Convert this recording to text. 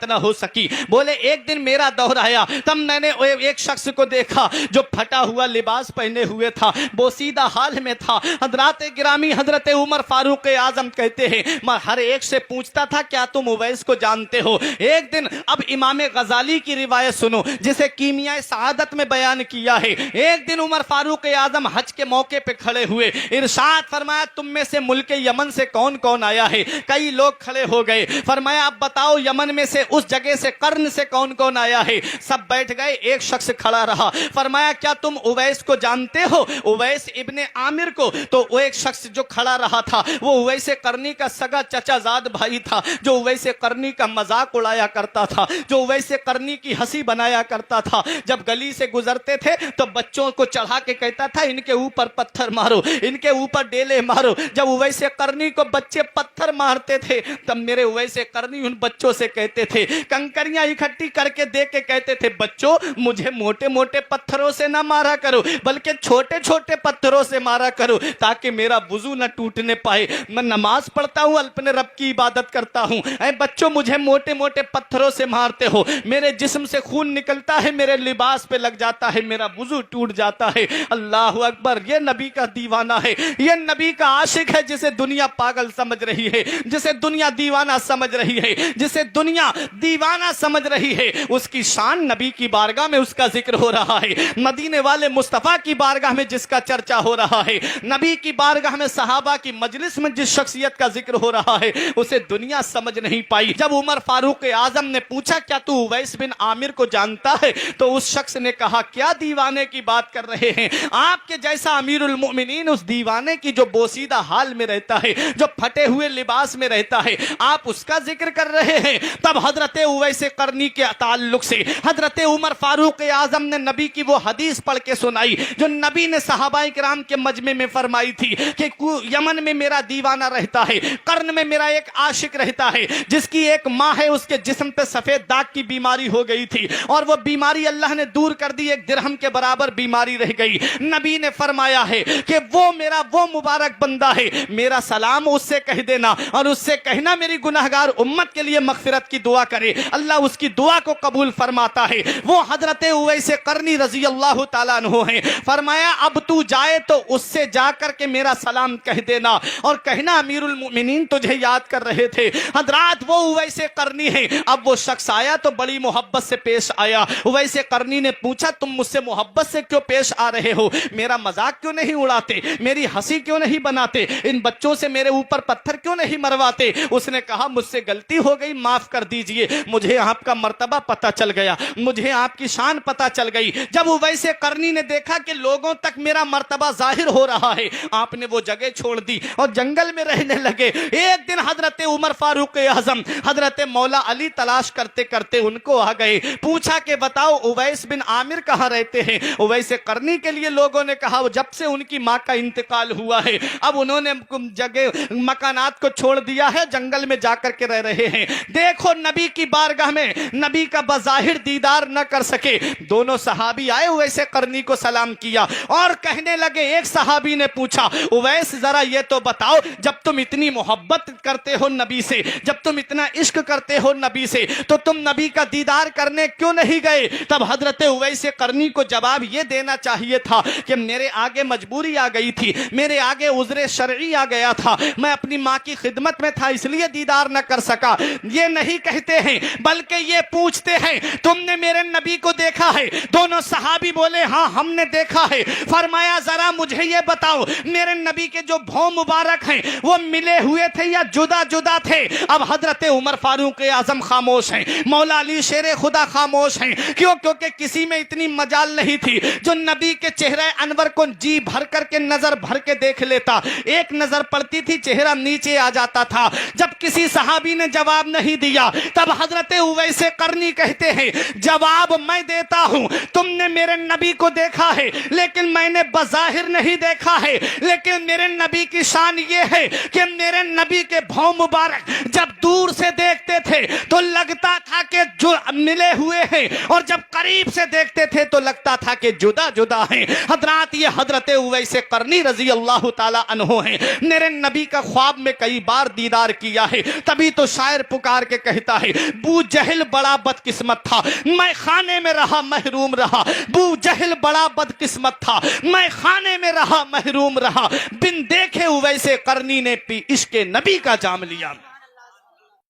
बात ना हो सकी। बोले एक दिन मेरा दौर आया, तब मैंने एक शख्स को देखा जो फटा हुआ लिबास पहने हुए था, बोसीदा हाल में था। हजरात गिरामी हजरत उमर फारूक आजम कहते हैं मैं हर एक से पूछता था क्या तुम उवैस को जानते हो। एक दिन अब इमाम गजाली की रिवायत सुनो जिसे कीमिया सआदत में बयान किया है। एक दिन उमर फारूक आजम हज के मौके पे खड़े हुए, इरशाद फरमाया तुम में से मुल्क यमन से कौन कौन आया है। कई लोग खड़े हो गए। फरमाया अब बताओ यमन में से उस जगह से कर्न से कौन कौन आया है। सब बैठ गए, एक शख्स खड़ा रहा। फरमाया क्या तुम उवैस को जानते हो, उवैस इब्ने आमिर को। तो वो एक शख्स जो खड़ा रहा था वो उवैस करनी का सगा चचाजाद भाई था, जो उवैस करनी का मजाक उड़ाया करता था, जो उवैस करनी की हंसी बनाया करता था। जब गली से गुजरते थे तो बच्चों को चढ़ा के कहता था इनके ऊपर पत्थर मारो, इनके ऊपर डेले मारो। जब उवैस करनी को बच्चे पत्थर मारते थे तब मेरे उवैस करनी उन बच्चों से कहते थे, कंकरियां इकट्ठी करके दे के कहते थे बच्चों मुझे मोटे मोटे पत्थरों से ना मारा करो बल्कि छोटे छोटे पत्थरों से मारा करो ताकि मेरा वुजू न टूटने पाए। मैं नमाज पढ़ता हूँ, अपने रब की इबादत करता हूँ। ऐ बच्चों मुझे मोटे मोटे पत्थरों से मारते हो, मेरे जिस्म से खून निकलता है, मेरे लिबास पे लग जाता है, मेरा वुजू टूट जाता है। अल्लाह अकबर। ये नबी का दीवाना है, ये नबी का आशिक है जिसे दुनिया पागल समझ रही है, जिसे दुनिया दीवाना समझ रही है, जिसे दुनिया दीवाना समझ रही है। उसकी शान नबी की बारगाह में उसका जिक्र हो रहा है, मदीने वाले मुस्तफा की बारगाह में जिसका चर्चा हो रहा है, नबी की बारगाह में सहाबा की मजलिस में जिस शख्सियत का जिक्र हो रहा है उसे दुनिया समझ नहीं पाई। जब उमर फारूक आजम ने पूछा क्या तू उवैस बिन आमिर को जानता है, तो उस शख्स ने कहा क्या दीवाने की बात कर रहे हैं, आपके जैसा अमीरुल मोमिनीन उस दीवाने की जो बोसीदा हाल में रहता है, जो फटे हुए लिबास में रहता है, आप उसका जिक्र कर रहे हैं। तब हजरत उवैस करनी के ताल्लुक से हजरत उमर फारूक आजम ने नबी की वो हदीस पढ़ के सुनाई जो नबी ने सहाबाए किराम के मजमे में फरमाई थी कि यमन में मेरा दीवाना रहता है, कर्न में मेरा एक आशिक रहता है जिसकी एक माँ है, उसके जिस्म पे सफेद दाग की बीमारी हो गई थी और वो बीमारी अल्लाह ने दूर कर दी, एक दिरहम के बराबर बीमारी रह गई। नबी ने फरमाया है कि वो मुबारक बंदा है, मेरा सलाम उससे कह देना और उससे कहना मेरी गुनाहगार उम्मत के लिए मगफिरत की दुआ करे, अल्लाह उसकी दुआ को कबूल फरमाता है। वो हजरत उवैस करनी रजी अल्लाह तआला अन्हु हैं। फरमाया अब तू जाए तो उससे जाकर के मेरा सलाम कह देना और कहना अमीरुल मोमिनीन तुझे याद कर रहे थे। हजरात वो उवैस करनी है। अब वो शख्स आया तो बड़ी मोहब्बत से पेश आया। उवैस करनी ने पूछा तुम मुझसे मोहब्बत से क्यों पेश आ रहे हो, मेरा मजाक क्यों नहीं उड़ाते, मेरी हंसी क्यों नहीं बनाते, इन बच्चों से मेरे ऊपर पत्थर क्यों नहीं मरवाते। उसने कहा मुझसे गलती हो गई, माफ कर दीजिए, मुझे आपका मर्तबा पता चल गया, मुझे आपकी शान पता चल गई। जब उवैस करनी ने देखा कि लोगों तक मेरा मर्तबा जाहिर हो रहा है, आपने वो जगह छोड़ दी और जंगल में रहने लगे। एक दिन हजरत उमर फारूक आजम हजरत मौला अली तलाश करते करते उनको आ गए। पूछा कि बताओ उवैस बिन आमिर कहाँ रहते हैं। उवैस करनी के लिए लोगों ने कहा जब से उनकी माँ का इंतकाल हुआ है अब उन्होंने जगह मकानात को छोड़ दिया है, जंगल में जाकर के रह रहे हैं। देखो नबी की बारगाह में नबी का बज़ाहिर दीदार न कर सके। दोनों सहाबी आए, उवैस करनी को सलाम किया और कहने लगे, एक सहाबी ने पूछा उवैस जरा ये तो बताओ जब तुम इतनी मोहब्बत करते हो नबी से, जब तुम इतना इश्क करते हो नबी से, तो तुम नबी का दीदार करने क्यों नहीं गए। तब हजरत उवैस करनी को जवाब ये देना चाहिए था कि मेरे आगे मजबूरी आ गई थी, मेरे आगे उज़्र शरई आ गया था, मैं अपनी माँ की खिदमत में था इसलिए दीदार न कर सका। ये नहीं कहते हैं बल्कि ये पूछते हैं तुमने मेरे नबी को देखा है। दोनों सहाबी बोले हाँ हमने देखा है। फरमाया जरा मुझे ये बताओ मेरे नबी के जो भौं मुबारक हैं वो मिले हुए थे या जुदा जुदा थे। अब हजरत उमर फारूक आजम खामोश हैं, मौला अली शेर खुदा खामोश हैं। क्यों? क्योंकि किसी में इतनी मजाल नहीं थी जो नबी के चेहरे अनवर को जी भर करके नजर भर के देख लेता। एक नजर पड़ती थी चेहरा नीचे आ जाता था। जब किसी सहाबी ने जवाब नहीं दिया तब हजरत उवैस करनी कहते हैं जवाब मैं देता हूं, तुमने मेरे नबी को देखा है लेकिन मैंने बज़ाहिर नहीं देखा है, लेकिन मेरे नबी की शान ये है कि मेरे नबी के भौं मुबारक जब दूर से देखते थे तो लगता था कि जो मिले हुए हैं और जब करीब से देखते थे तो लगता था कि जुदा जुदा हैं। हजरात ये हजरत उवैस करनी रजी अल्लाह ताला अन्हु हैं। मेरे नबी का ख्वाब में कई बार दीदार किया है, तभी तो शायर पुकार के कहता है بو جہل بڑا بدقسمت تھا، میں خانے میں رہا محروم رہا. بو جہل بڑا بدقسمت تھا، میں خانے میں رہا محروم رہا. بن دیکھے ویسے قرنی نے پی عشق نبی کا جام لیا.